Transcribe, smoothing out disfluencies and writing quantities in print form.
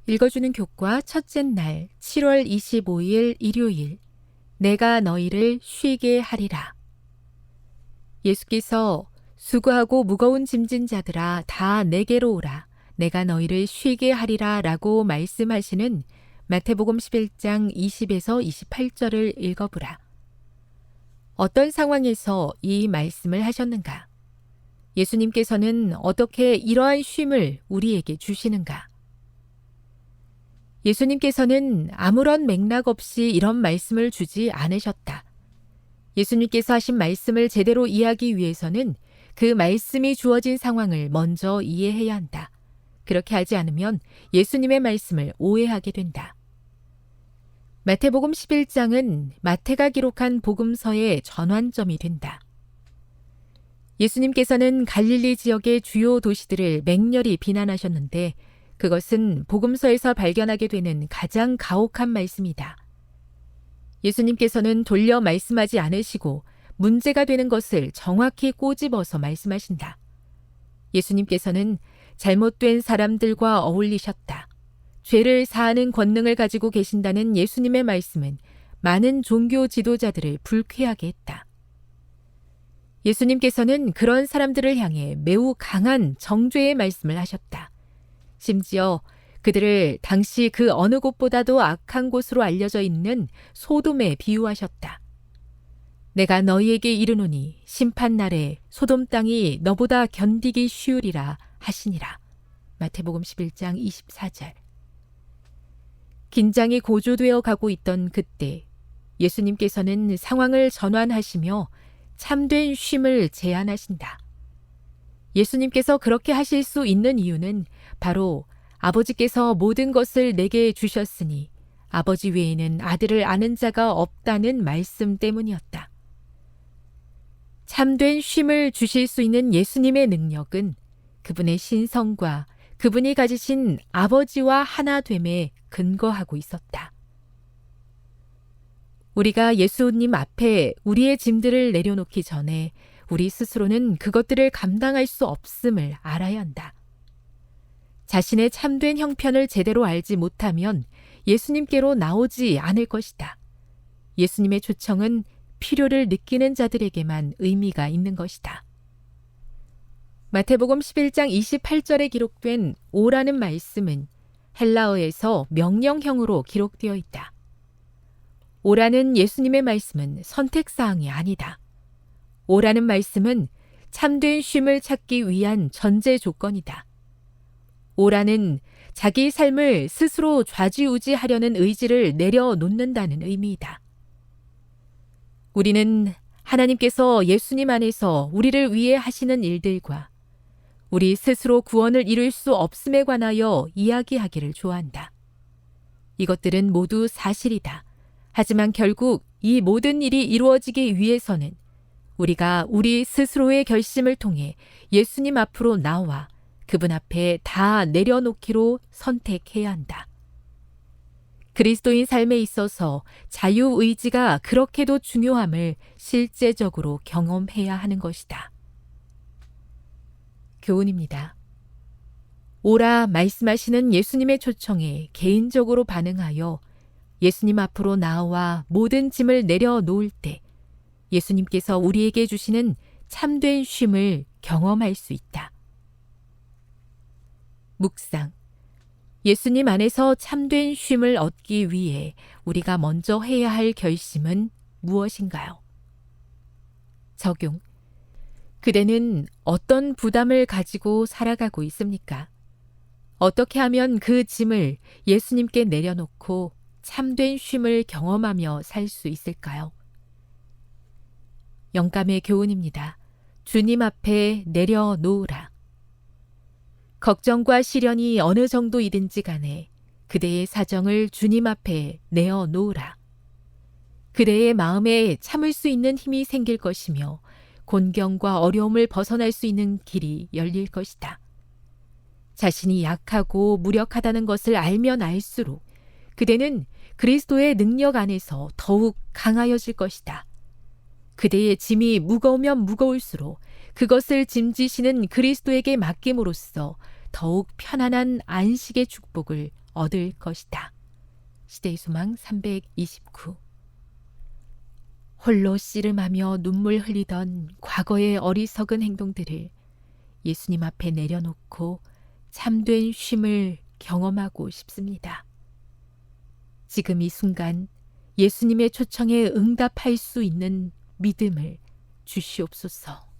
읽어주는 교과 첫째 날 7월 25일 일요일 내가 너희를 쉬게 하리라. 예수께서 수고하고 무거운 짐진 자들아 다 내게로 오라. 내가 너희를 쉬게 하리라 라고 말씀하시는 마태복음 11장 20에서 28절을 읽어보라. 어떤 상황에서 이 말씀을 하셨는가? 예수님께서는 어떻게 이러한 쉼을 우리에게 주시는가? 예수님께서는 아무런 맥락 없이 이런 말씀을 주지 않으셨다. 예수님께서 하신 말씀을 제대로 이해하기 위해서는 그 말씀이 주어진 상황을 먼저 이해해야 한다. 그렇게 하지 않으면 예수님의 말씀을 오해하게 된다. 마태복음 11장은 마태가 기록한 복음서의 전환점이 된다. 예수님께서는 갈릴리 지역의 주요 도시들을 맹렬히 비난하셨는데 그것은 복음서에서 발견하게 되는 가장 가혹한 말씀이다. 예수님께서는 돌려 말씀하지 않으시고 문제가 되는 것을 정확히 꼬집어서 말씀하신다. 예수님께서는 잘못된 사람들과 어울리셨다. 죄를 사하는 권능을 가지고 계신다는 예수님의 말씀은 많은 종교 지도자들을 불쾌하게 했다. 예수님께서는 그런 사람들을 향해 매우 강한 정죄의 말씀을 하셨다. 심지어 그들을 당시 그 어느 곳보다도 악한 곳으로 알려져 있는 소돔에 비유하셨다. 내가 너희에게 이르노니 심판날에 소돔 땅이 너보다 견디기 쉬우리라 하시니라. 마태복음 11장 24절. 긴장이 고조되어 가고 있던 그때 예수님께서는 상황을 전환하시며 참된 쉼을 제안하신다. 예수님께서 그렇게 하실 수 있는 이유는 바로 아버지께서 모든 것을 내게 주셨으니 아버지 외에는 아들을 아는 자가 없다는 말씀 때문이었다. 참된 쉼을 주실 수 있는 예수님의 능력은 그분의 신성과 그분이 가지신 아버지와 하나됨에 근거하고 있었다. 우리가 예수님 앞에 우리의 짐들을 내려놓기 전에 우리 스스로는 그것들을 감당할 수 없음을 알아야 한다. 자신의 참된 형편을 제대로 알지 못하면 예수님께로 나오지 않을 것이다. 예수님의 초청은 필요를 느끼는 자들에게만 의미가 있는 것이다. 마태복음 11장 28절에 기록된 오라는 말씀은 헬라어에서 명령형으로 기록되어 있다. 오라는 예수님의 말씀은 선택사항이 아니다. 오라는 말씀은 참된 쉼을 찾기 위한 전제 조건이다. 오라는 자기 삶을 스스로 좌지우지하려는 의지를 내려놓는다는 의미이다. 우리는 하나님께서 예수님 안에서 우리를 위해 하시는 일들과 우리 스스로 구원을 이룰 수 없음에 관하여 이야기하기를 좋아한다. 이것들은 모두 사실이다. 하지만 결국 이 모든 일이 이루어지기 위해서는 우리가 우리 스스로의 결심을 통해 예수님 앞으로 나와 그분 앞에 다 내려놓기로 선택해야 한다. 그리스도인 삶에 있어서 자유의지가 그렇게도 중요함을 실제적으로 경험해야 하는 것이다. 교훈입니다. 오라 말씀하시는 예수님의 초청에 개인적으로 반응하여 예수님 앞으로 나와 모든 짐을 내려놓을 때 예수님께서 우리에게 주시는 참된 쉼을 경험할 수 있다. 묵상. 예수님 안에서 참된 쉼을 얻기 위해 우리가 먼저 해야 할 결심은 무엇인가요? 적용. 그대는 어떤 부담을 가지고 살아가고 있습니까? 어떻게 하면 그 짐을 예수님께 내려놓고 참된 쉼을 경험하며 살 수 있을까요? 영감의 교훈입니다. 주님 앞에 내려놓으라. 걱정과 시련이 어느 정도이든지 간에 그대의 사정을 주님 앞에 내어놓으라. 그대의 마음에 참을 수 있는 힘이 생길 것이며 곤경과 어려움을 벗어날 수 있는 길이 열릴 것이다. 자신이 약하고 무력하다는 것을 알면 알수록 그대는 그리스도의 능력 안에서 더욱 강하여질 것이다. 그대의 짐이 무거우면 무거울수록 그것을 짐지시는 그리스도에게 맡김으로써 더욱 편안한 안식의 축복을 얻을 것이다. 시대의 소망 329. 홀로 씨름하며 눈물 흘리던 과거의 어리석은 행동들을 예수님 앞에 내려놓고 참된 쉼을 경험하고 싶습니다. 지금 이 순간 예수님의 초청에 응답할 수 있는 믿음을 주시옵소서.